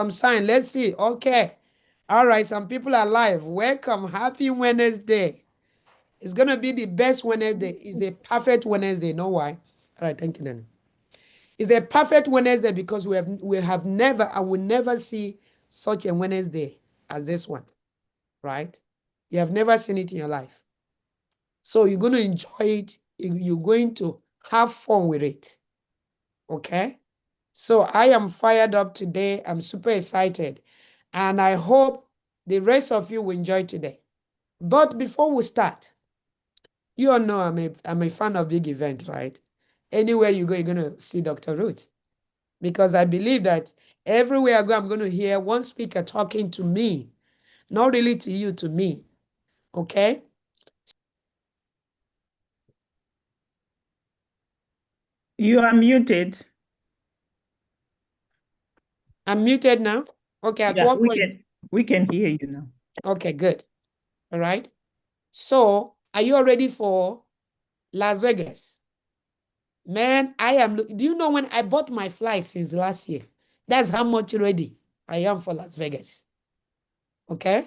some sign. Let's see. Okay. All right. Some people are live. Welcome. Happy Wednesday. It's going to be the best Wednesday. It's a perfect Wednesday. Know why? All right. Thank you, Nanny. It's a perfect Wednesday because we have never and will never see such a Wednesday as this one. Right? You have never seen it in your life. So you're going to enjoy it. You're going to have fun with it. Okay? So I am fired up today. I'm super excited. And I hope the rest of you will enjoy today. But before we start, you all know I'm a fan of big event, right? Anywhere you go, you're going to see Dr. Ruth. Because I believe that everywhere I go, I'm going to hear one speaker talking to me. Not really to you, to me. Okay? You are muted. I'm muted now? Okay, at Yeah, what point? we can hear you now. Okay, good. All right. So, are you all ready for Las Vegas? Man, do you know when I bought my flight since last year? That's how much ready I am for Las Vegas. Okay?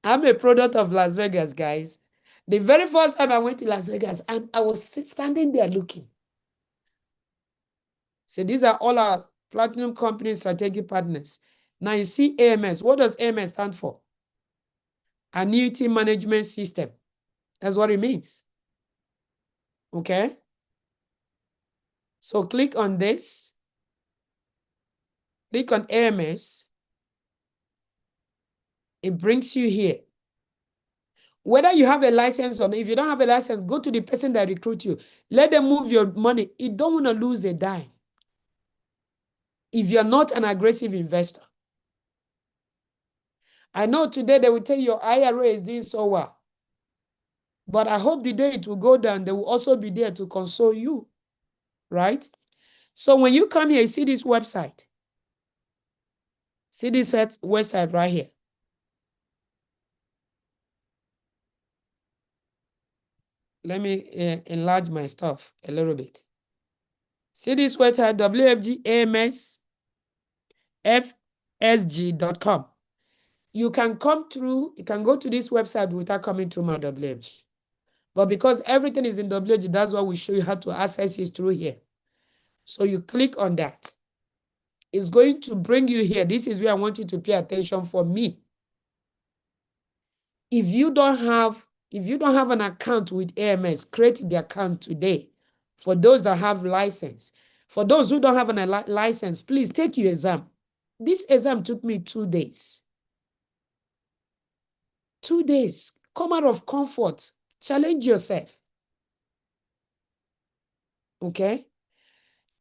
I'm a product of Las Vegas, guys. The very first time I went to Las Vegas, I was standing there looking. So these are all our platinum company strategic partners. Now you see AMS. What does AMS stand for? Annuity Management System. That's what it means. Okay? So click on this. Click on AMS. It brings you here. Whether you have a license or not, if you don't have a license, go to the person that recruit you. Let them move your money. You don't want to lose a dime. If you're not an aggressive investor. I know today they will tell you your IRA is doing so well. But I hope the day it will go down, they will also be there to console you. Right? So when you come here, you see this website. See this website right here. Let me enlarge my stuff a little bit. See this website, WFGAMSFSG.com. You can come through, you can go to this website without coming through my WFG. But because everything is in WFG, that's why we show you how to access it through here. So you click on that. It's going to bring you here. This is where I want you to pay attention for me. If you don't have an account with AMS, create the account today. For those that have license. For those who don't have a license, please take your exam. This exam took me 2 days. 2 days. Come out of comfort. Challenge yourself. Okay?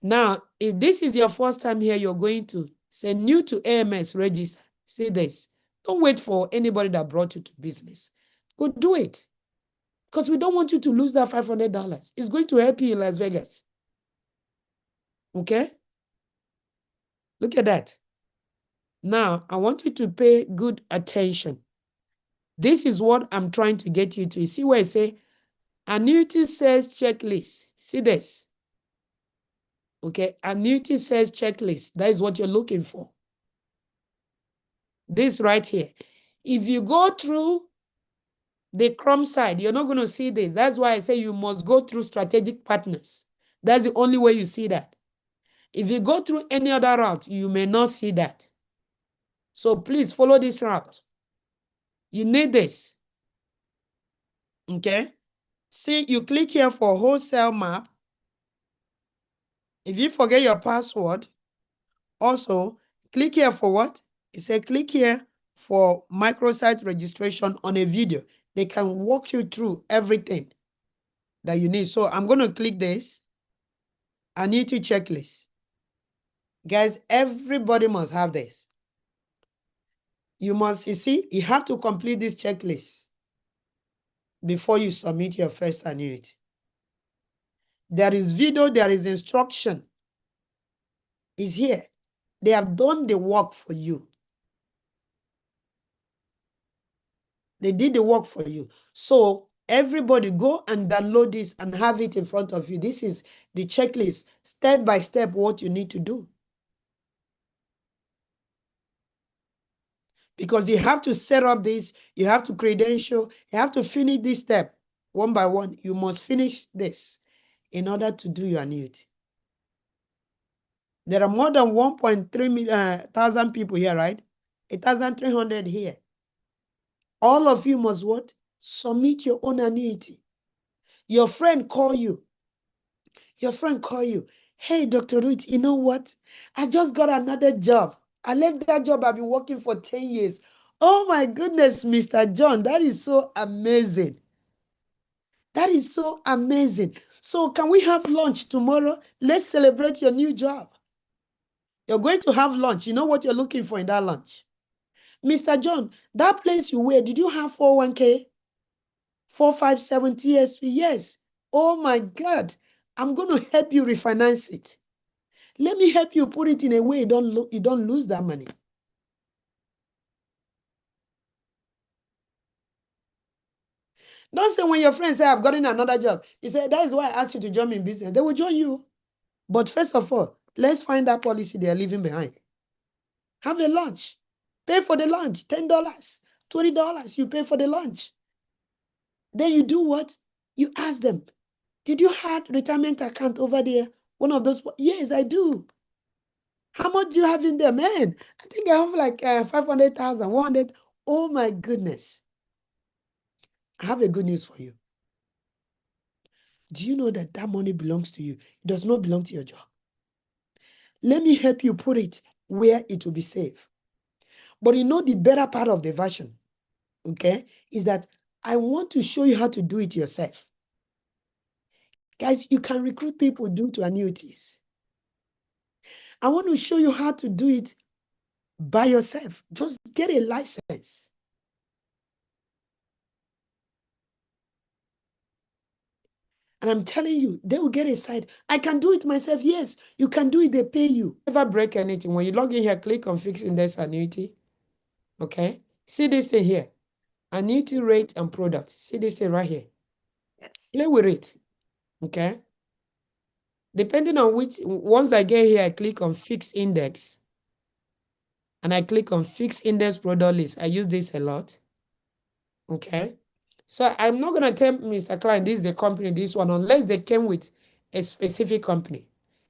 Now, if this is your first time here, you're going to say new to AMS register. See this. Don't wait for anybody that brought you to business. Go do it. Because we don't want you to lose that $500. It's going to help you in Las Vegas. Okay? Look at that. Now, I want you to pay good attention. This is what I'm trying to get you to. You see where I say annuity sales checklist. See this? Okay, annuity sales checklist. That is what you're looking for. This right here. If you go through the Chrome side, you're not going to see this. That's why I say you must go through strategic partners. That's the only way you see that. If you go through any other route, you may not see that. So please follow this route. You need this. Okay? See, you click here for wholesale map. If you forget your password, also click here for what? It says click here for microsite registration on a video. They can walk you through everything that you need. So I'm going to click this. Annuity checklist. Guys, everybody must have this. You see, you have to complete this checklist before you submit your first annuity. There is video, there is instruction. It's here. They have done the work for you. They did the work for you. So everybody go and download this and have it in front of you. This is the checklist, step by step, what you need to do. because you have to set up this, you have to credential, you have to finish this step one by one. You must finish this in order to do your annuity. There are more than 1.3 thousand people here, right? 1,300 here. All of you must what? Submit your own annuity. Your friend call you. Your friend call you. Hey, Dr. Ruth, you know what? I just got another job. I left that job I've been working for 10 years. Oh my goodness, Mr. John, that is so amazing. That is so amazing. So can we have lunch tomorrow? Let's celebrate your new job. You're going to have lunch. You know what you're looking for in that lunch? Mr. John, that place you were, did you have 401k? 457 TSP? Yes. Oh my God. I'm going to help you refinance it. Let me help you put it in a way you don't lose that money. Don't say when your friends say, I've gotten another job. You say, that is why I asked you to join me in business. They will join you. But first of all, let's find that policy they are leaving behind. Have a lunch. Pay for the lunch. $10, $20. You pay for the lunch. Then you do what? You ask them, did you have retirement account over there? One of those? Yes, I do. How much do you have in there? Man, I think I have like 500,000, 100. Oh my goodness. I have a good news for you. Do you know that that money belongs to you? It does not belong to your job. Let me help you put it where it will be safe. But you know the better part of the version, okay, is that I want to show you how to do it yourself. Guys, you can recruit people due to annuities. I want to show you how to do it by yourself. Just get a license. And I'm telling you, they will get excited. I can do it myself. Yes, you can do it. They pay you. Never break anything. When you log in here, click on Fixed Index Annuity. Okay. See this thing here. Annuity rate and product. See this thing right here. Yes. Play with it. Okay. Depending on which, once I get here, I click on Fixed Index. And I click on Fixed Index Product List. I use this a lot. Okay. So I'm not going to tell Mr. Klein, this is the company, this one, unless they came with a specific company.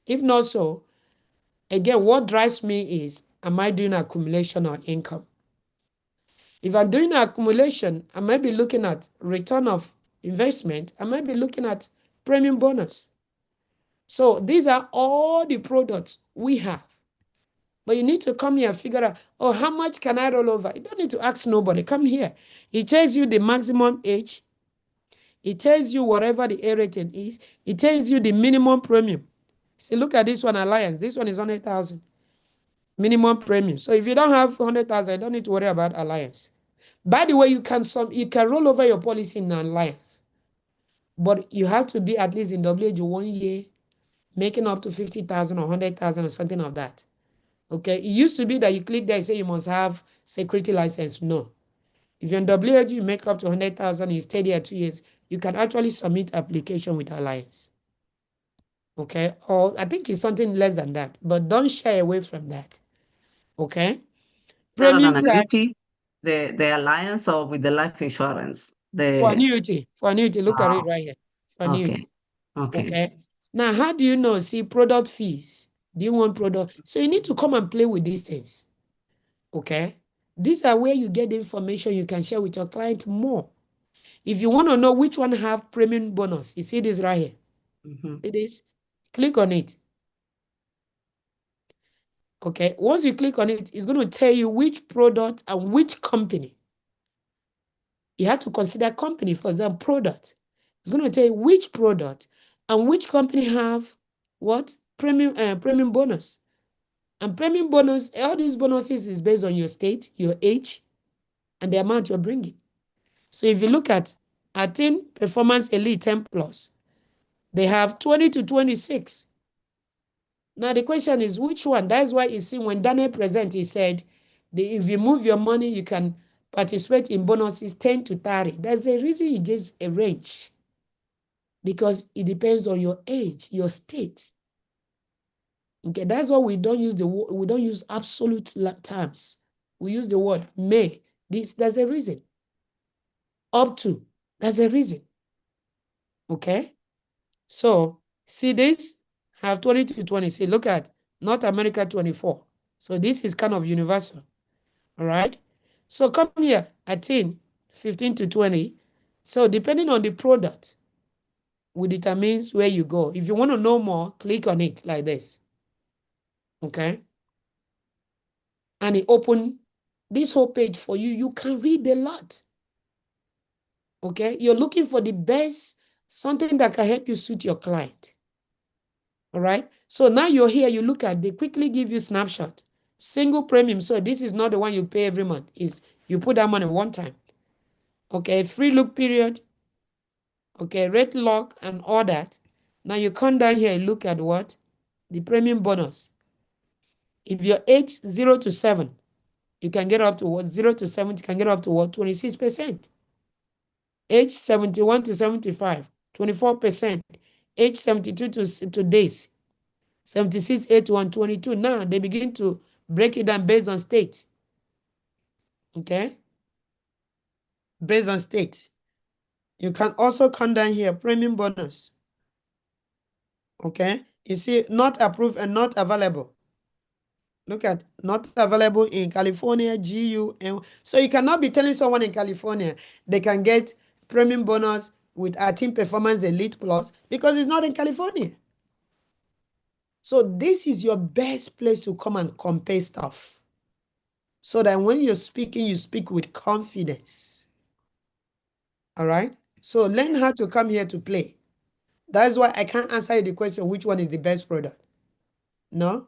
If not so, again, what drives me is, am I doing accumulation or income? If I'm doing accumulation, I might be looking at return of investment. I might be looking at premium bonus. So these are all the products we have. But you need to come here and figure out, oh, how much can I roll over? You don't need to ask nobody. Come here. It tells you the maximum age. It tells you whatever the A rating is. It tells you the minimum premium. See, look at this one, Alliance. This one is 100,000. Minimum premium. So if you don't have 100,000, you don't need to worry about Alliance. By the way, you can roll over your policy in Alliance. But you have to be at least in WH 1 year, making up to 50,000 or 100,000 or something of that. Okay, it used to be that you click there and say you must have security license. No. If you're in WH, you make up to 100,000, you stay there 2 years, you can actually submit application with Alliance. Okay, or I think it's something less than that, but don't shy away from that. Okay. Premium annuity, the Alliance or with the life insurance? For annuity, look at it right here. For annuity. Okay. Now, how do you know? See, product fees. Do you want product? So you need to come and play with these things. Okay. These are where you get the information you can share with your client more. If you want to know which one have premium bonus, you see this right here. It is. Click on it. Okay. Once you click on it, it's going to tell you which product and which company. You have to consider company, for example, product. It's going to tell you which product and which company have what? Premium bonus. And premium bonus, all these bonuses is based on your state, your age, and the amount you're bringing. So if you look at Athene Performance Elite 10 Plus, they have 20 to 26. Now the question is which one? That's why you see when Daniel present, he said, if you move your money, you can participate in bonuses 10 to 30. There's a reason he gives a range. Because it depends on your age, your state. Okay, that's why we don't use absolute terms. we use the word may. There's a reason. Up to, there's a reason. Okay? So, see this? Have 20 to 20. See, look at North America 24. So this is kind of universal. All right? So come here, 18, 15 to 20. So depending on the product, will determines where you go. If you want to know more, click on it like this. Okay? And it open this whole page for you. You can read a lot. Okay? You're looking for the best, something that can help you suit your client. All right? So now you're here, you look at, they quickly give you snapshot. Single premium. So this is not the one you pay every month. Is you put that money one time. Okay, free look period. Okay, rate lock and all that. Now you come down here and look at what? The premium bonus. If you're age 0 to 7, you can get up to what? 0 to 7, you can get up to what? 26%. Age 71 to 75, 24%. Age 72 to days, 76, 81, 22. Now they begin to break it down based on state. Okay? Based on state. You can also come down here, premium bonus. Okay? You see, not approved and not available. Look at not available in California, GU. And so you cannot be telling someone in California they can get premium bonus with our team performance elite plus because it's not in California. So this is your best place to come and compare stuff. So that when you're speaking, you speak with confidence. All right? So learn how to come here to play. That's why I can't answer you the question, which one is the best product? No.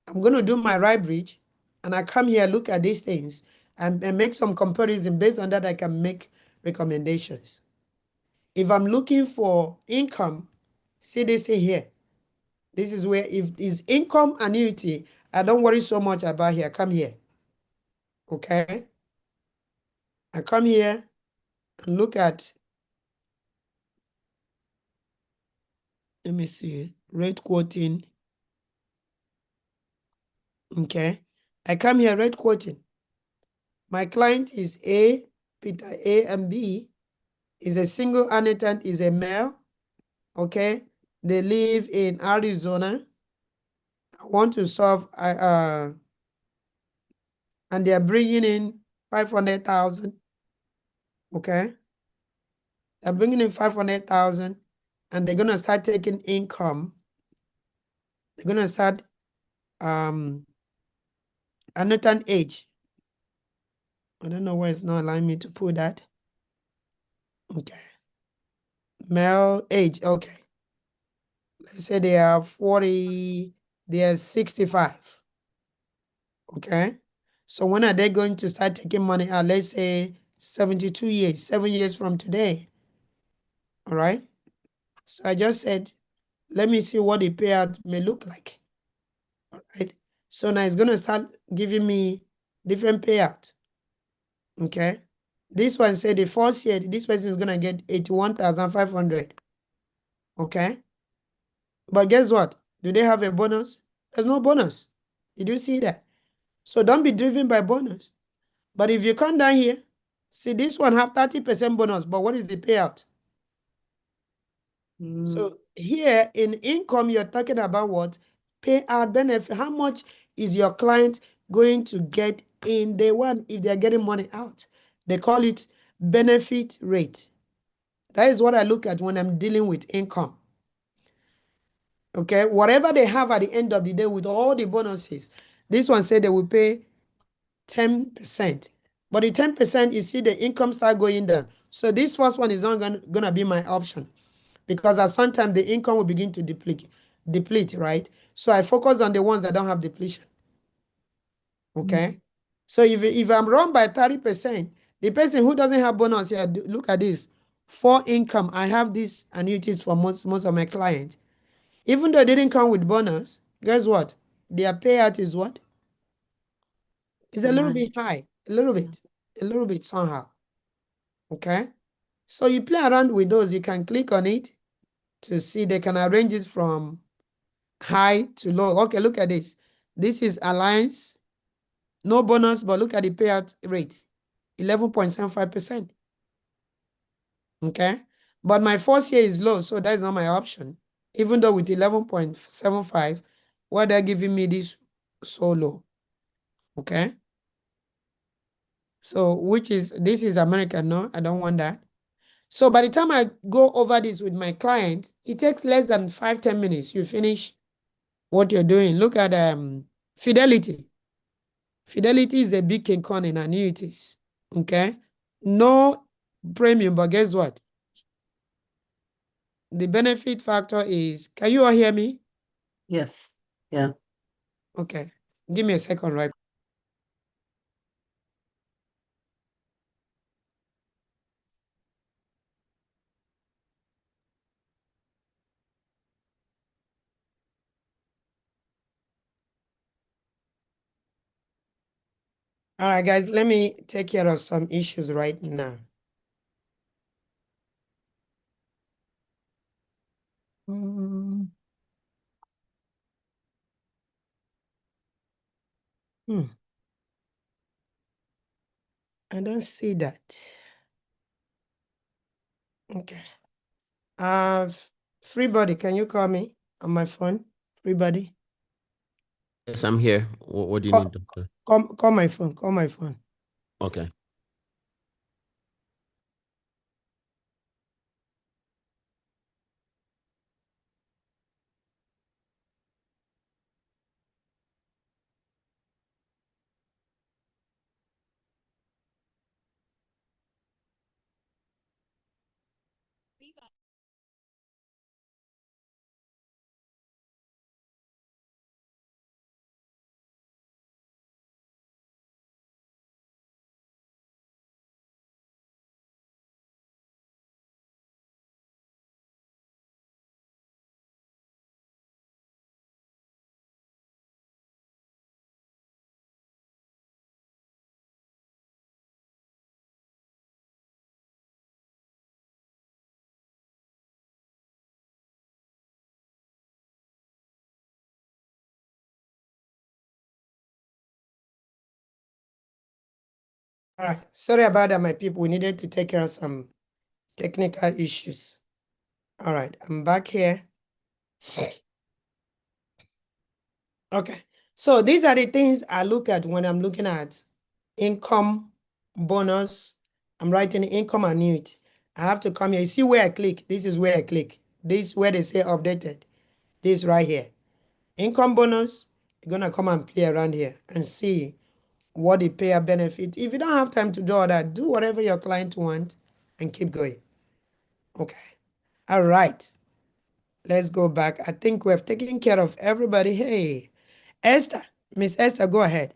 I'm going to do my right bridge, and I come here, look at these things, and make some comparison. Based on that, I can make recommendations. If I'm looking for income, see this thing here. This is where, if it's income annuity, I don't worry so much about here. Come here. Okay? I come here and look at, let me see, rate quoting. Okay? I come here, rate quoting. My client is A, Peter A and B, is a single annuitant, is a male. Okay? They live in Arizona. I want to solve, and they're bringing in 500,000. Okay? They're bringing in 500,000, and they're going to start taking income. They're going to start annuitant age. I don't know why it's not allowing me to put that. Okay. Male age, okay. Let's say they are 40, they are 65. Okay. So when are they going to start taking money out? Let's say 72 years, 7 years from today. All right. So I just said, let me see what the payout may look like. All right. So now it's going to start giving me different payout. Okay. This one said the first year, this person is going to get 81,500. Okay. But guess what? Do they have a bonus? There's no bonus. Did you see that? So don't be driven by bonus. But if you come down here, see this one have 30% bonus, but what is the payout? So here in income, you're talking about what? Payout benefit. How much is your client going to get in day one if they're getting money out? They call it benefit rate. That is what I look at when I'm dealing with income. Okay, whatever they have at the end of the day with all the bonuses, this one said they will pay 10%. But the 10%, you see the income start going down. So this first one is not going to be my option because at some time the income will begin to deplete, right? So I focus on the ones that don't have depletion. Okay? So if I'm wrong by 30%, the person who doesn't have bonus here, look at this. For income, I have these annuities for most of my clients. Even though they didn't come with bonus, guess what? Their payout is what? It's a little bit high. A little bit somehow. Okay? So you play around with those. You can click on it to see they can arrange it from high to low. Okay, look at this. This is Alliance. No bonus, but look at the payout rate, 11.75%. Okay. But my first year is low, so that is not my option. Even though with 11.75, why they're giving me this so low? Okay. So this is American, no? I don't want that. So by the time I go over this with my client, it takes less than 5-10 minutes. You finish what you're doing. Look at Fidelity. Fidelity is a big king con in annuities. Okay. No premium, but guess what? The benefit factor is, can you all hear me? Yes. Yeah. Okay. Give me a second, right? All right, guys, let me take care of some issues right now. I don't see that. Okay. Freebody, can you call me on my phone? Freebody. Yes, I'm here. What do you Call, need, doctor? call my phone. Call my phone. Okay. All right. Sorry about that, my people. We needed to take care of some technical issues. All right. I'm back here. Okay. So these are the things I look at when I'm looking at income, bonus. I'm writing income annuity. I have to come here. You see where I click? This is where I click. This is where they say updated. This right here. Income bonus. You're going to come and play around here and see what the payer benefit. If you don't have time to do all that, do whatever your client wants and keep going. Okay. All right. Let's go back. I think we have taken care of everybody. Hey, Esther, Miss Esther, go ahead.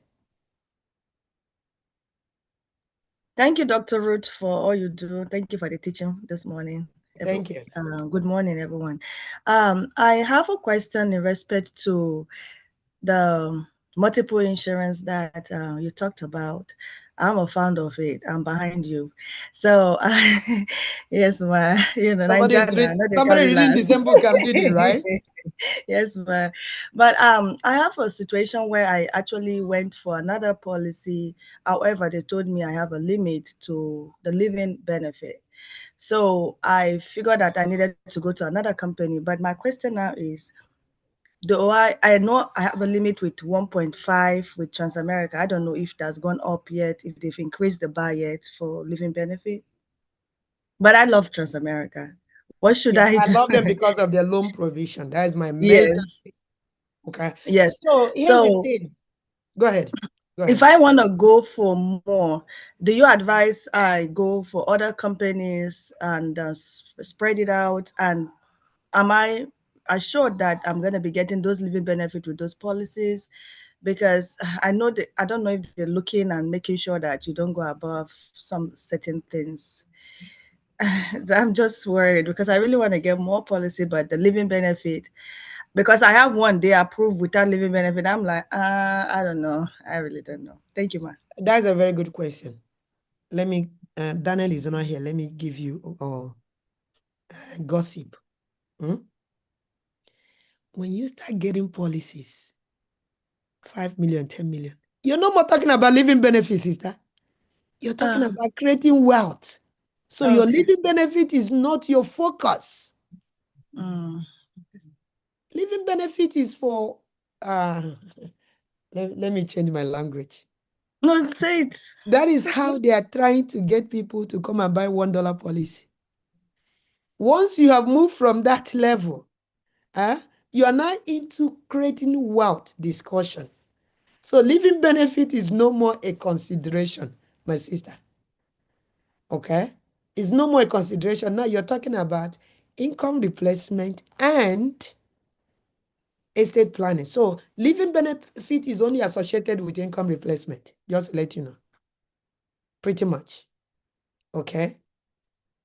Thank you, Dr. Ruth, for all you do. Thank you for the teaching this morning. Thank you. Good morning, everyone. I have a question in respect to the multiple insurance that you talked about. I'm a fan of it. I'm behind you. So, yes, ma. You know, Somebody reading the same book I'm reading, right? Yes, ma. But I have a situation where I actually went for another policy. However, they told me I have a limit to the living benefit. So I figured that I needed to go to another company. But my question now is, I know I have a limit with 1.5 with Transamerica. I don't know if that's gone up yet, if they've increased the bar yet for living benefit. But I love Transamerica. What should I do? I love them because of their loan provision. That is my major Yes. thing. Okay. Yes. So here's the thing. Go ahead. If I want to go for more, do you advise I go for other companies and spread it out? And am I assured that I'm going to be getting those living benefits with those policies? Because I know that I don't know if they're looking and making sure that you don't go above some certain things. So I'm just worried because I really want to get more policy, but the living benefit, because I have one day approved without living benefit, I'm like, I don't know. I really don't know. Thank you, ma. That's a very good question. Let me, Daniel is not here. Let me give you gossip. When you start getting policies, 5 million, 10 million, You're no more talking about living benefits, sister. You're talking about creating wealth. So your Okay. living benefit is not your focus. Mm. Living benefit is for, let me change my language. No, say it. That is how they are trying to get people to come and buy $1 policy. Once you have moved from that level, you are now into creating wealth discussion. So living benefit is no more a consideration, my sister. Okay? It's no more a consideration. Now you're talking about income replacement and estate planning. So living benefit is only associated with income replacement. Just to let you know. Pretty much. Okay?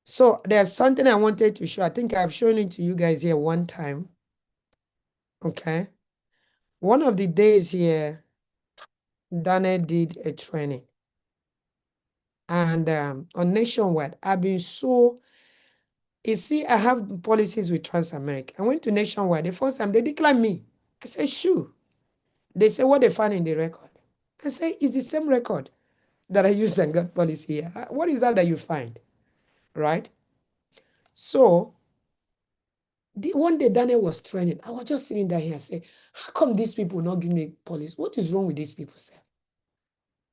So there's something I wanted to show. I think I've shown it to you guys here one time. Okay? One of the days here, Dana did a training. And on Nationwide, I've been so, you see, I have policies with Transamerica. I went to Nationwide. The first time they declined me. I said, sure. They say what they found in the record. I say, it's the same record that I use and got policy here. What is that you find? Right? So, the one day Daniel was training, I was just sitting there here saying, how come these people not give me policy? What is wrong with these people, sir?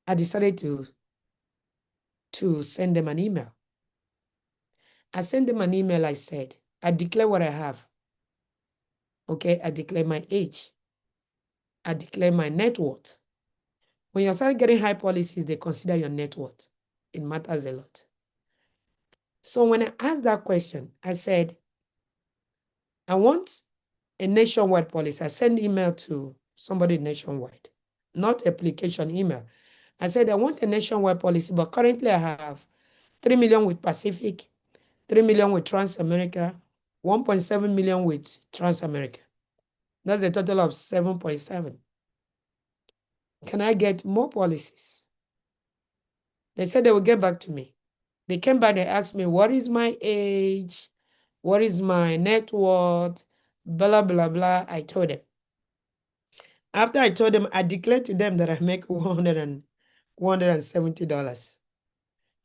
I decided to send them an email. I sent them an email. I said, I declare what I have. Okay, I declare my age. I declare my net worth. When you start getting high policies, they consider your net worth. It matters a lot. So when I asked that question, I said, I want a nationwide policy. I sent email to somebody nationwide, not application email. I said, I want a nationwide policy, but currently I have 3 million with Pacific, 3 million with Transamerica, 1.7 million with Transamerica. That's a total of 7.7. Can I get more policies? They said they will get back to me. They came back, they asked me, what is my age? What is my net worth? Blah, blah, blah. I told them. After I told them, I declared to them that I make $170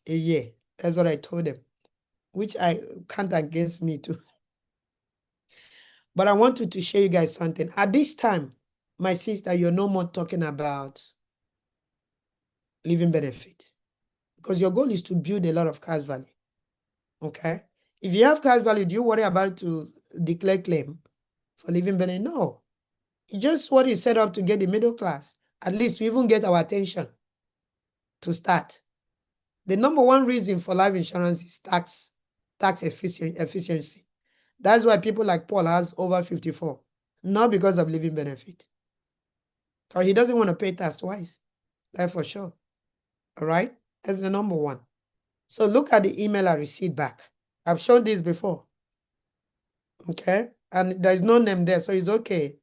a year. That's what I told them, which I can't against me too. But I wanted to show you guys something. At this time, my sister, you're no more talking about living benefit because your goal is to build a lot of cash value. Okay? If you have cash value, do you worry about to declare claim for living benefit? No. It's just what is set up to get the middle class, at least to even get our attention to start. The number one reason for life insurance is tax efficiency. That's why people like Paul has over 54, not because of living benefit. So he doesn't want to pay tax twice. That's for sure. All right? That's the number one. So look at the email I received back. I've shown this before. Okay? And there's no name there, so it's okay.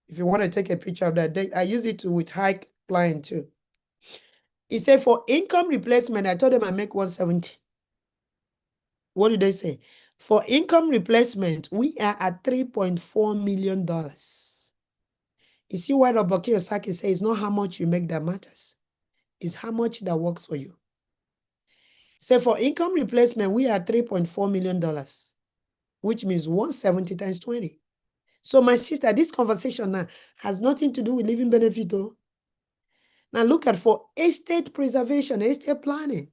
If you want to take a picture of that, I use it with high client too. He said for income replacement, I told them I make 170. What did they say? For income replacement, we are at $3.4 million. You see why Robert Kiyosaki says it's not how much you make that matters. It's how much that works for you. So for income replacement, we are at $3.4 million, which means 170 times 20. So my sister, this conversation now has nothing to do with living benefit though. Now look at for estate preservation, estate planning.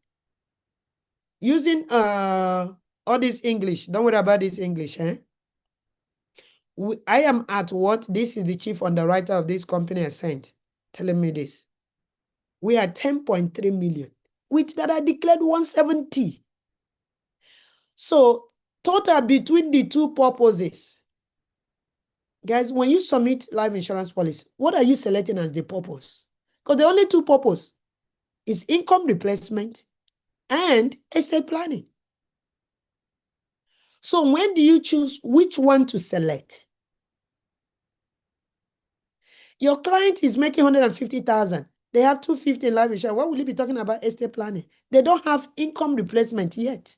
Using all this English. Don't worry about this English, eh? I am at what? This is the chief underwriter of this company I sent telling me this. We are 10.3 million, which that I declared 170. So total between the two purposes. Guys, when you submit life insurance policy, what are you selecting as the purpose? Because the only two purposes is income replacement and estate planning. So when do you choose which one to select? Your client is making 150,000. They have 250 in life insurance. What will you be talking about estate planning? They don't have income replacement yet.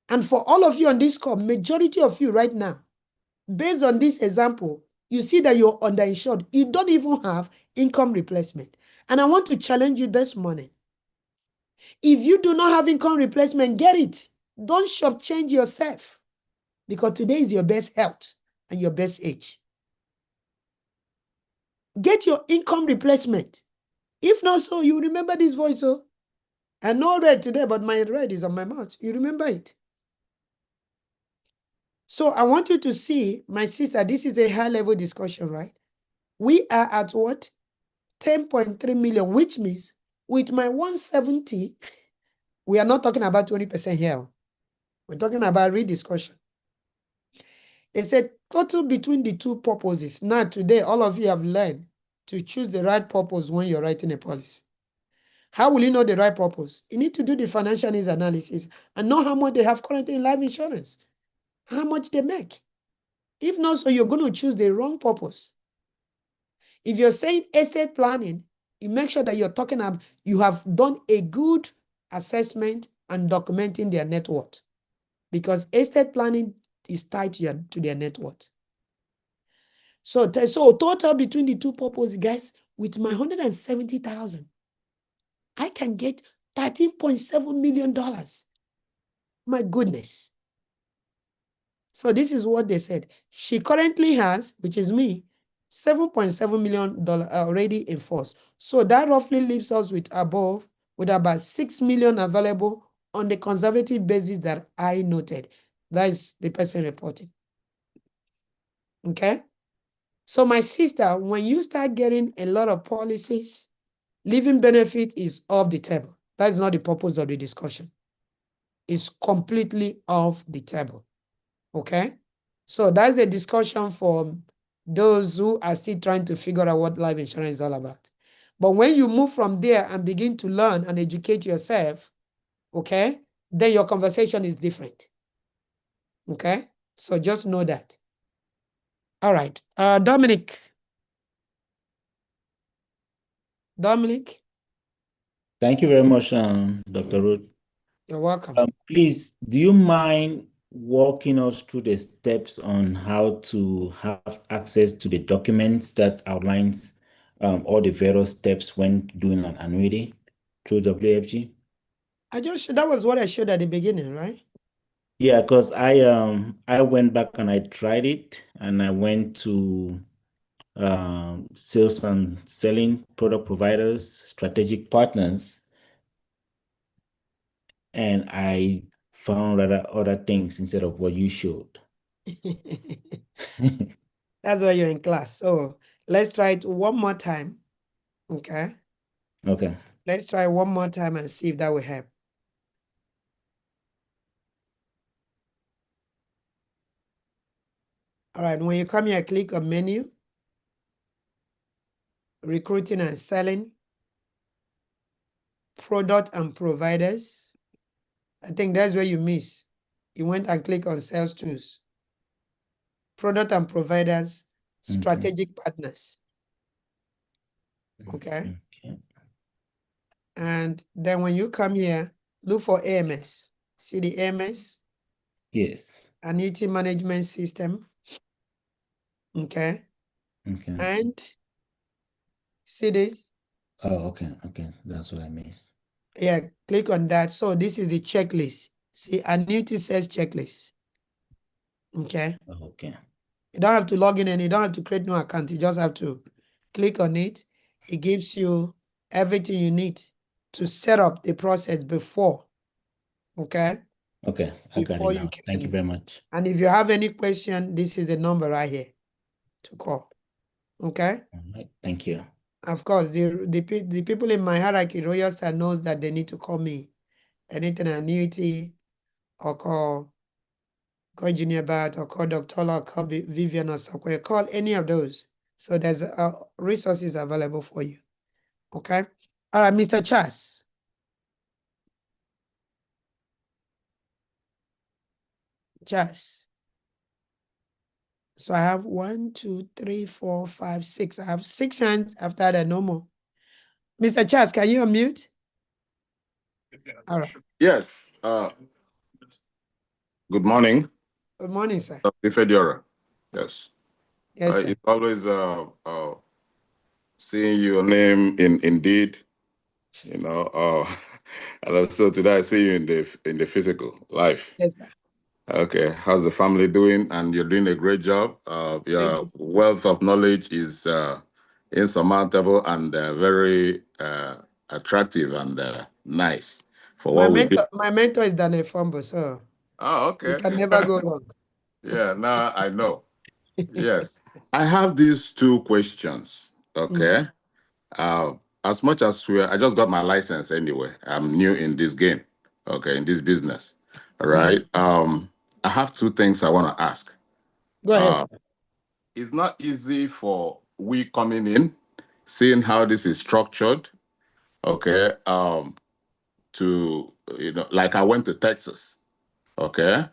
And for all of you on this call, majority of you right now, based on this example, you see that you're underinsured. You don't even have income replacement. And I want to challenge you this morning. If you do not have income replacement, get it. Don't shop change yourself, because today is your best health and your best age. Get your income replacement. If not so, you remember this voice. Oh, I know red today, but my red is on my mouth. You remember it. So I want you to see, my sister, this is a high-level discussion, right? We are at what? 10.3 million, which means with my 170, we are not talking about 20% here. We're talking about rediscussion. It's a total between the two purposes. Now, today, all of you have learned to choose the right purpose when you're writing a policy. How will you know the right purpose? You need to do the financial needs analysis and know how much they have currently in life insurance, how much they make. If not so, you're going to choose the wrong purpose. If you're saying estate planning, you make sure that you're talking about, you have done a good assessment and documenting their net worth, because estate planning is tied to their net worth. So total between the two purposes, guys, with my 170,000, I can get $13.7 million. My goodness. So this is what they said. She currently has, which is me, $7.7 million already in force. So that roughly leaves us with about $6 million available on the conservative basis that I noted. That is the person reporting. Okay? So my sister, when you start getting a lot of policies, living benefit is off the table. That's not the purpose of the discussion. It's completely off the table. Okay? So that's the discussion for those who are still trying to figure out what life insurance is all about. But when you move from there and begin to learn and educate yourself, okay, then your conversation is different. Okay? So just know that. All right. Dominic. Dominic. Thank you very much, Dr. Ruth. You're welcome. Please, do you mind walking us through the steps on how to have access to the documents that outlines all the various steps when doing an annuity through WFG? That was what I showed at the beginning, right? Yeah, because I went back and I tried it, and I went to sales and selling product providers, strategic partners, and I found other things instead of what you showed. That's why you're in class. So let's try it one more time. Okay. Okay. Let's try one more time and see if that will help. All right. When you come here, click on menu, recruiting and selling, product and providers. I think that's where you miss. You went and click on sales tools, product and providers, strategic partners. Okay. And then when you come here, look for AMS. See the AMS? Yes. Annuity management system. Okay. Okay. And see this? Oh, okay. Okay. That's what I missed. Yeah, click on that. So this is the checklist. See, annuity sales checklist. Okay. Oh, okay. You don't have to log in and you don't have to create no account. You just have to click on it. It gives you everything you need to set up the process before. Okay. Okay. I got it now. Thank you very much. And if you have any question, this is the number right here to call. Okay. All right. Thank you. Of course, the people in my hierarchy, Royal Star, knows that they need to call me. Anything annuity, or call Junior Bat, or call Dr. or call Vivian or Sakwe, call any of those. So there's resources available for you. Okay. All right, Mr. Chas. Chas. So I have 1, 2, 3, 4, 5, 6. I have 6 hands after that, no more. Mr. Chas, can you unmute? All right. Yes. Good morning. Good morning, sir. Ifediora. Yes. Yes, sir. It's always seeing your name in Indeed, and also today I see you in the physical life. Yes, sir. Okay, how's the family doing? And you're doing a great job. Your wealth of knowledge is insurmountable and very attractive and nice for what we do. My mentor is Daniel Fumble, so Oh, you okay. can never go wrong. Yeah, now I know. Yes. I have these two questions. Okay. As much as I just got my license anyway. I'm new in this game. Okay, in this business. All right. I have two things I want to ask. Go ahead. It's not easy for we coming in, seeing how this is structured. Okay. To like I went to Texas. Okay.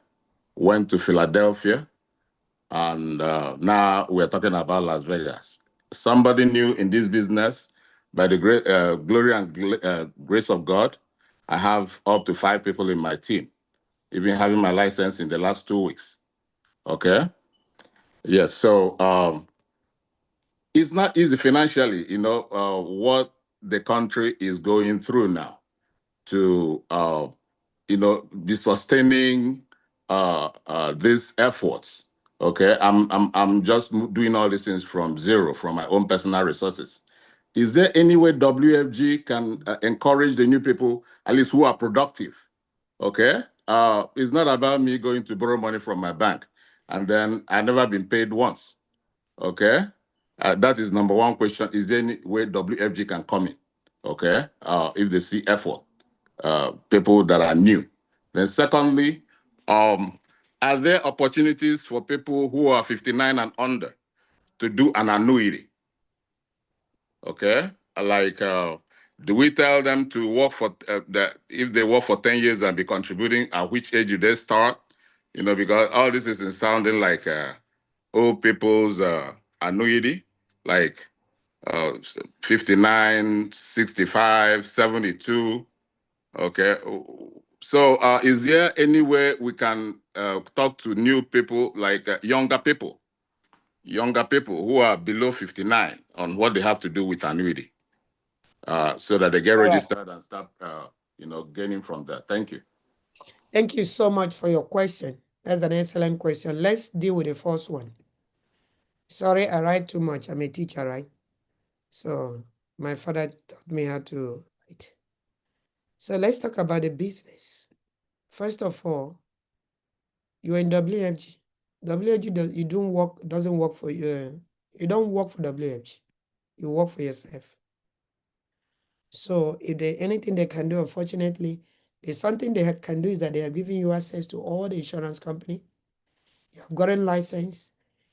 Went to Philadelphia. And now we're talking about Las Vegas. Somebody new in this business, by the great glory and grace of God, I have up to 5 people in my team, even having my license in the last 2 weeks. Okay? Yes, so it's not easy financially, what the country is going through now to, be sustaining these efforts. Okay, I'm just doing all these things from zero, from my own personal resources. Is there any way WFG can encourage the new people, at least who are productive? Okay, it's not about me going to borrow money from my bank, and then I've never been paid once. Okay, that is number one question. Is there any way WFG can come in? Okay, if they see effort, people that are new. Then secondly, are there opportunities for people who are 59 and under to do an annuity? Okay, like do we tell them to work for if they work for 10 years and be contributing, at which age do they start? Because all this is sounding like old people's annuity, like 59, 65, 72. Okay. So is there any way we can talk to new people, like younger people who are below 59 on what they have to do with annuity so that they get registered and start, gaining from that? Thank you. Thank you so much for your question. That's an excellent question. Let's deal with the first one. Sorry, I write too much. I'm a teacher, right? So my father taught me how to write. So let's talk about the business. First of all, you're in WFG. WFG doesn't work for you. You don't work for WFG. You work for yourself. So if there's anything they can do, unfortunately, there's something they can do is that they are giving you access to all the insurance company. You have gotten license.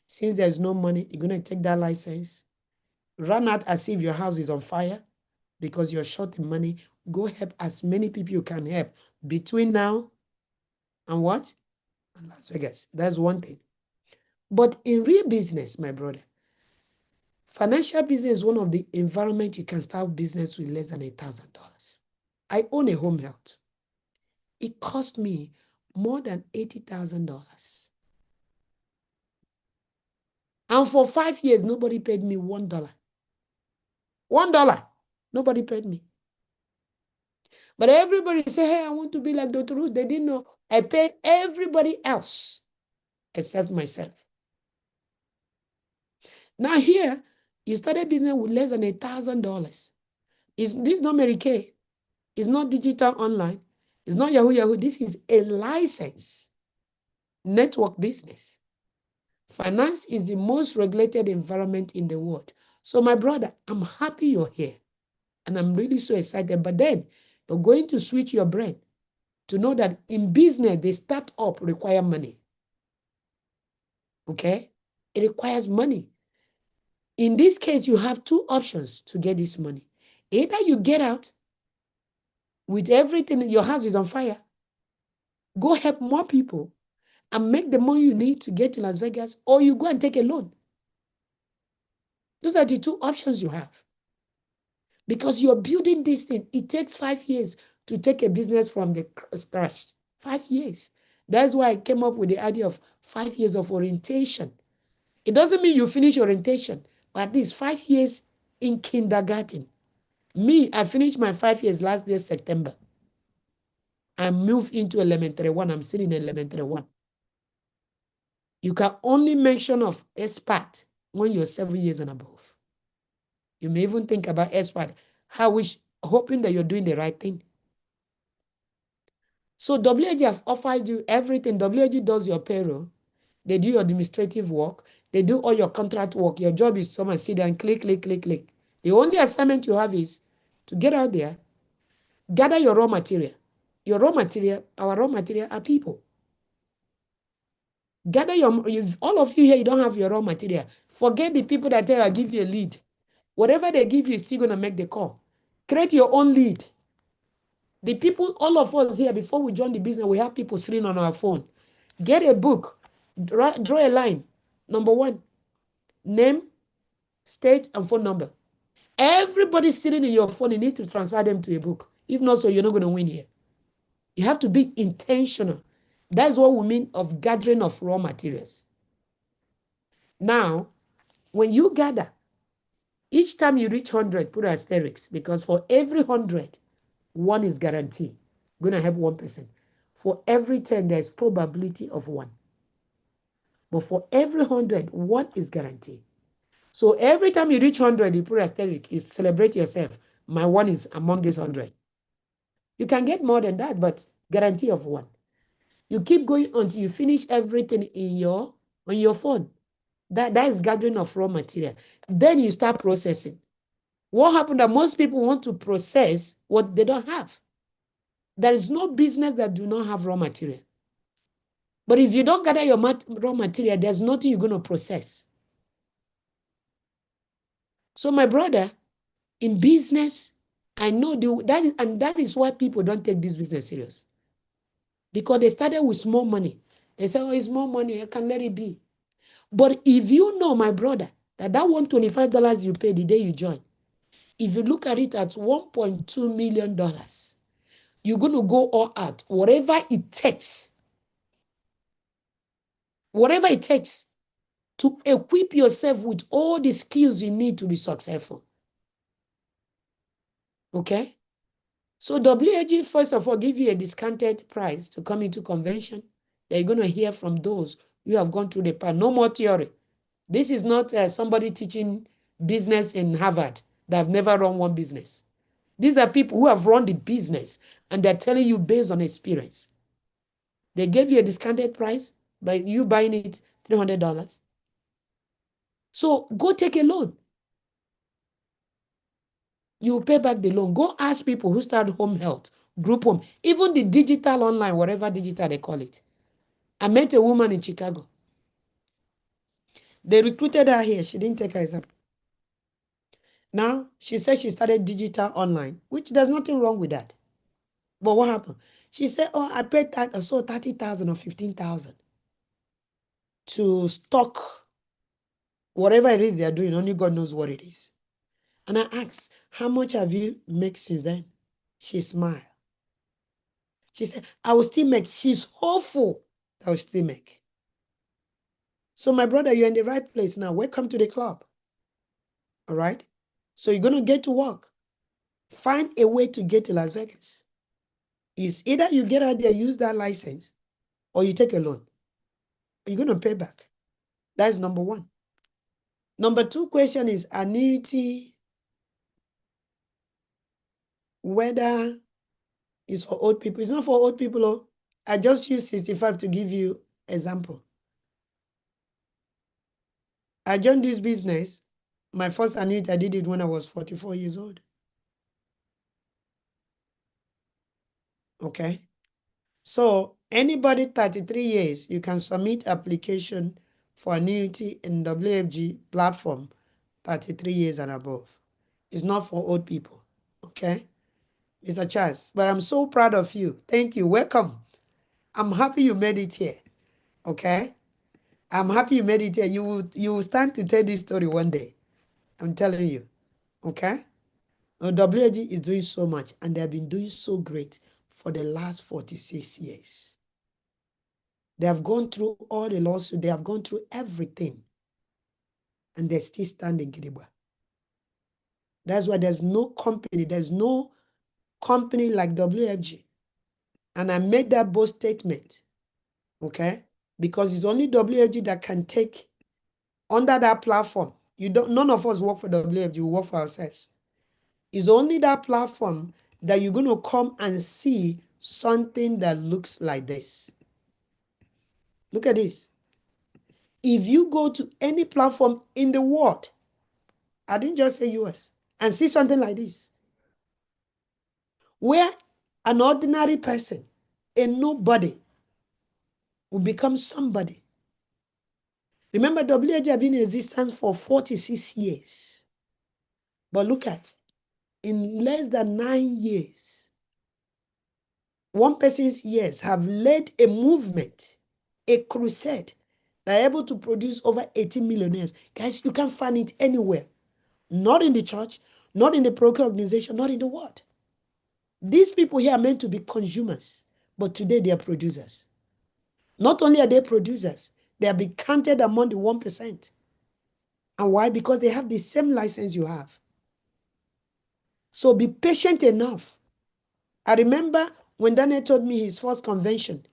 Since there's no money, you're going to take that license, run out as if your house is on fire because you're short in money. Go help as many people you can help between now and what? And Las Vegas. That's one thing. But in real business, my brother, financial business is one of the environment you can start business with less than $1,000. I own a home health. It cost me more than $80,000. And for 5 years, nobody paid me $1. $1. Nobody paid me. But everybody say, hey, I want to be like Dr. Ruth. They didn't know. I paid everybody else except myself. Now here, you started business with less than $1,000. This is not Mary Kay. It's not digital online. It's not Yahoo Yahoo. This is a license network business. Finance is the most regulated environment in the world. So my brother, I'm happy you're here. And I'm really so excited. But then you're going to switch your brain to know that in business, the startup require money. Okay? It requires money. In this case, you have two options to get this money. Either you get out with everything, your house is on fire, go help more people and make the money you need to get to Las Vegas, or you go and take a loan. Those are the two options you have. Because you're building this thing, it takes 5 years to take a business from the scratch. 5 years. That's why I came up with the idea of 5 years of orientation. It doesn't mean you finish orientation, but at least 5 years in kindergarten. Me, I finished my 5 years last year, September. I moved into elementary one. I'm still in elementary one. You can only mention of expert when you're 7 years and above. You may even think about expert, hoping that you're doing the right thing. So WAG have offered you everything. WAG does your payroll. They do your administrative work. They do all your contract work. Your job is to come and sit there and click. The only assignment you have is to get out there, gather your raw material. Your raw material, our raw material are people. Gather all of you here, you don't have your raw material. Forget the people that tell you, I'll give you a lead. Whatever they give you is still going to make the call. Create your own lead. The people, all of us here, before we join the business, we have people sitting on our phone. Get a book. Draw a line. Number 1, name, state, and phone number. Everybody sitting in your phone, you need to transfer them to a book. If not so, you're not going to win here. You have to be intentional. That's what we mean of gathering of raw materials. Now, when you gather, each time you reach 100, put an asterisk, because for every 100, 1 is guaranteed. Going to help 1%. For every 10, there's probability of 1. But for every 100, 1 is guaranteed. So every time you reach 100, you put an asterisk, you celebrate yourself. My 1 is among this 100. You can get more than that, but guarantee of 1. You keep going until you finish everything on your phone. That is gathering of raw material. Then you start processing. What happened that most people want to process what they don't have. There is no business that do not have raw material. But if you don't gather your raw material, there's nothing you're going to process. So my brother, in business, I know that is why people don't take this business serious. Because they started with small money. They say, oh, it's more money, I can let it be. But if you know, my brother, that $125 you pay the day you join, if you look at it at $1.2 million, you're going to go all out, whatever it takes to equip yourself with all the skills you need to be successful. Okay? So WAG, first of all, give you a discounted price to come into convention. That you're going to hear from those who have gone through the path. No more theory. This is not somebody teaching business in Harvard that have never run one business. These are people who have run the business and they're telling you based on experience. They gave you a discounted price by you buying it $300. So go take a loan. You pay back the loan. Go ask people who start home health, group home, even the digital online, whatever digital they call it. I met a woman in Chicago. They recruited her here. She didn't take her exam. Now, she said she started digital online, which there's nothing wrong with that. But what happened? She said, oh, I paid that, I saw 30,000 or 15,000 to stock whatever it is they're doing. Only God knows what it is. And I asked, how much have you made since then? She smiled. She said, I will still make. She's hopeful that I will still make. So my brother, you're in the right place now. Welcome to the club. All right? So you're going to get to work. Find a way to get to Las Vegas. It's either you get out there, use that license, or you take a loan. You're going to pay back. That's number 1. Number 2 question is annuity, whether it's for old people. It's not for old people. Oh. I just use 65 to give you example. I joined this business. My first annuity, I did it when I was 44 years old. Okay. So anybody 33 years, you can submit application for annuity in WFG platform, 33 years and above. It's not for old people. Okay. It's a chance. But I'm so proud of you. Thank you. Welcome. I'm happy you made it here. Okay. I'm happy you made it here. You will stand to tell this story one day. I'm telling you. Okay. WAG is doing so much and they have been doing so great for the last 46 years. They have gone through all the lawsuits. They have gone through everything. And they're still standing, Gidigba. That's why there's no company like WFG. And I made that bold statement, okay? Because it's only WFG that can take under that platform. None of us work for WFG, we work for ourselves. It's only that platform that you're going to come and see something that looks like this. Look at this. If you go to any platform in the world, I didn't just say US, and see something like this, where an ordinary person, a nobody, will become somebody. Remember, WFG has been in existence for 46 years. But look at, in less than 9 years, one person's years have led a movement, a crusade, that are able to produce over 18 millionaires. Guys, you can't find it anywhere. Not in the church, not in the broker organization, not in the world. These people here are meant to be consumers, but today they are producers. Not only are they producers, they have been counted among the 1%. And why? Because they have the same license you have. So be patient enough. I remember when Daniel told me his first convention,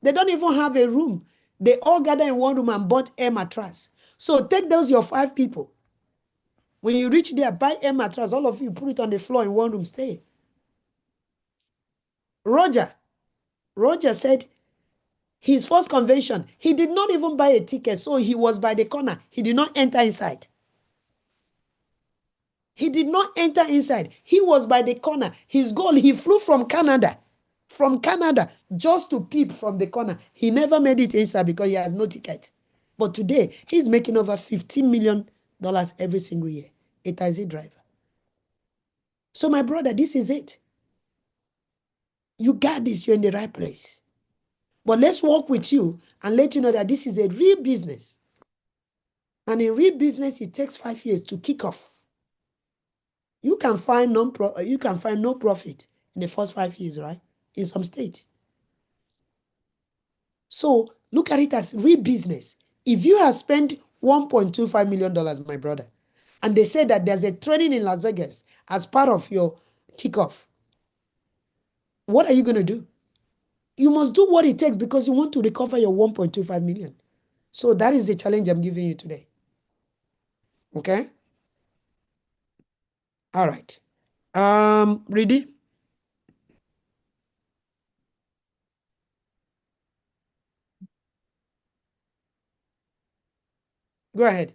they don't even have a room. They all gather in one room and bought air mattress. So take those your 5 people. When you reach there, buy air mattress. All of you put it on the floor in one room, stay. Roger said his first convention, he did not even buy a ticket. So he was by the corner. He did not enter inside. He did not enter inside. He was by the corner. His goal, he flew from Canada just to peep from the corner. He never made it inside because he has no ticket. But today, he's making over $15 million every single year. A taxi driver. So my brother, this is it. You got this. You're in the right place. But let's work with you and let you know that this is a real business. And in real business, it takes 5 years to kick off. You can find no profit in the first 5 years, right? In some states. So look at it as real business. If you have spent $1.25 million, my brother, and they say that there's a training in Las Vegas as part of your kickoff, what are you going to do? You must do what it takes because you want to recover your 1.25 million. So that is the challenge I'm giving you today. Okay? All right. Ready? Go ahead.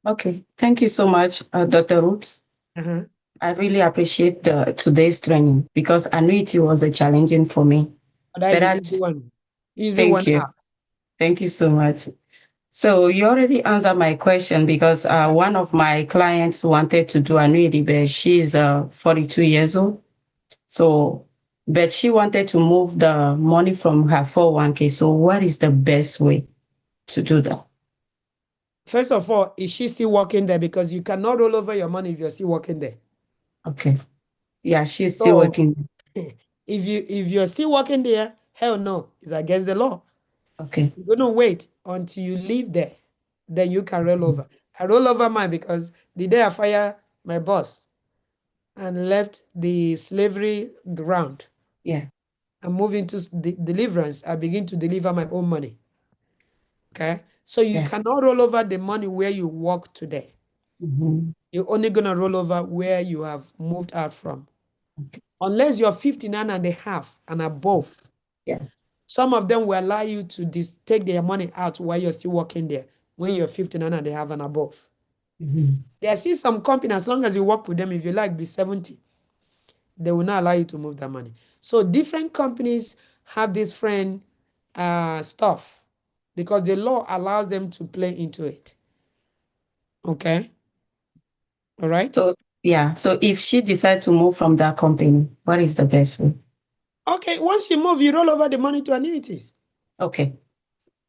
Okay, thank you so much, Dr. Roots. I really appreciate today's training because annuity was a challenging for me. That is easy one. Thank one you. out. Thank you so much. So you already answered my question because one of my clients wanted to do annuity, but she's 42 years old. So, but she wanted to move the money from her 401k. So what is the best way to do that? First of all, is she still working there? Because you cannot roll over your money if you're still working there. Okay. Yeah, she's still working. If you're still working there, hell no, it's against the law. Okay. You're going to wait until you leave there. Then you can roll over. I roll over mine because the day I fire my boss and left the slavery ground. Yeah. I'm moving to deliverance. I begin to deliver my own money. Okay. So you cannot roll over the money where you work today. You're only going to roll over where you have moved out from. Okay. Unless you're 59 and a half and above. Yeah. Some of them will allow you to take their money out while you're still working there when you're 59 and a half and above. There are still some companies, as long as you work with them, if you like, be 70, they will not allow you to move that money. So different companies have different stuff because the law allows them to play into it. Okay. All right. So, yeah. So if she decides to move from that company, what is the best way? Okay. Once you move, you roll over the money to annuities. Okay.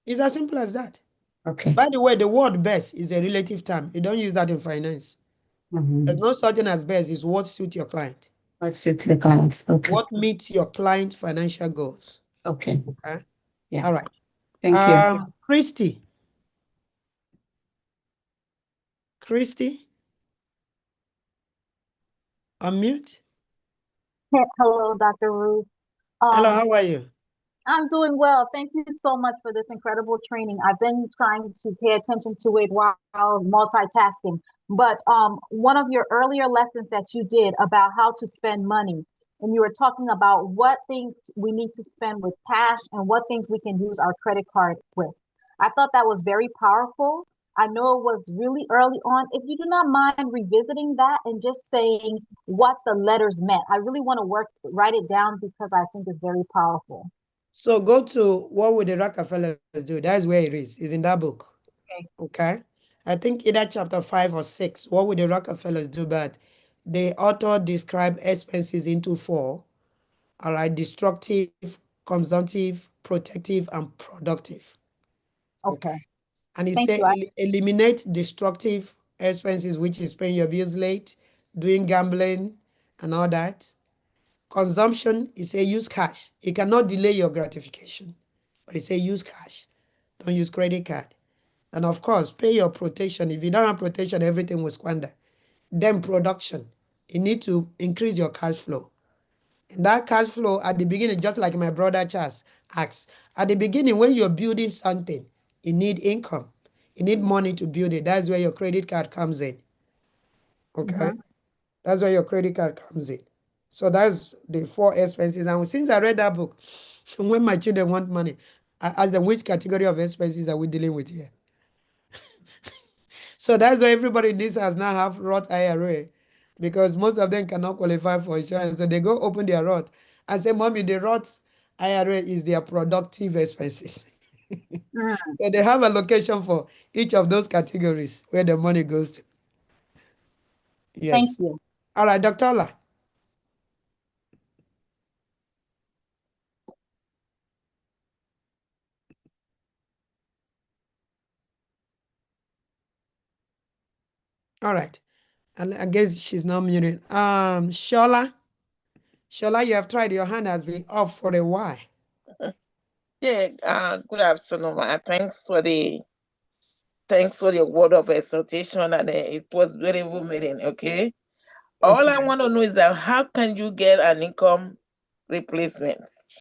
It's as simple as that. Okay. By the way, the word best is a relative term. You don't use that in finance. There's no such thing as best. It's what suits your client. What suits the clients. Okay. What meets your client's financial goals. Okay. Okay. Yeah. All right. Thank you. Christy. Unmute. Hello, Dr. Ruth. Hello, how are you? I'm doing well. Thank you so much for this incredible training. I've been trying to pay attention to it while multitasking. But one of your earlier lessons that you did about how to spend money, and you were talking about what things we need to spend with cash and what things we can use our credit card with. I thought that was very powerful. I know it was really early on. If you do not mind revisiting that and just saying what the letters meant, I really want to write it down because I think it's very powerful. So go to What Would the Rockefellers Do? That's where it is. It's in that book. Okay. I think either chapter 5 or 6. What would the Rockefellers do? But the author described expenses into 4. All right. Destructive, consumptive, protective, and productive. Okay. And he Thank said you. eliminate destructive expenses, which is paying your bills late, doing gambling, and all that. Consumption, he say use cash. It cannot delay your gratification, but he say use cash. Don't use credit card. And of course, pay your protection. If you don't have protection, everything will squander. Then production. You need to increase your cash flow. And that cash flow at the beginning, just like my brother Charles asked, at the beginning, when you're building something, you need income. You need money to build it. That's where your credit card comes in. Okay? That's where your credit card comes in. So that's the 4 expenses. And since I read that book, when my children want money, I ask them, which category of expenses are we dealing with here? So that's why everybody in this house now have Roth IRA, because most of them cannot qualify for insurance. So they go open their Roth and say, Mommy, the Roth IRA is their productive expenses. So they have a location for each of those categories where the money goes to. Yes. Thank you. All right, Dr. Ola. All right. I guess she's not muted. Shola. Shola, you have tried. Your hand has been up for a while. Yeah, good afternoon, ma. Thanks for the word of exhortation, and it was very moving. Okay. All I want to know is that how can you get an income replacement?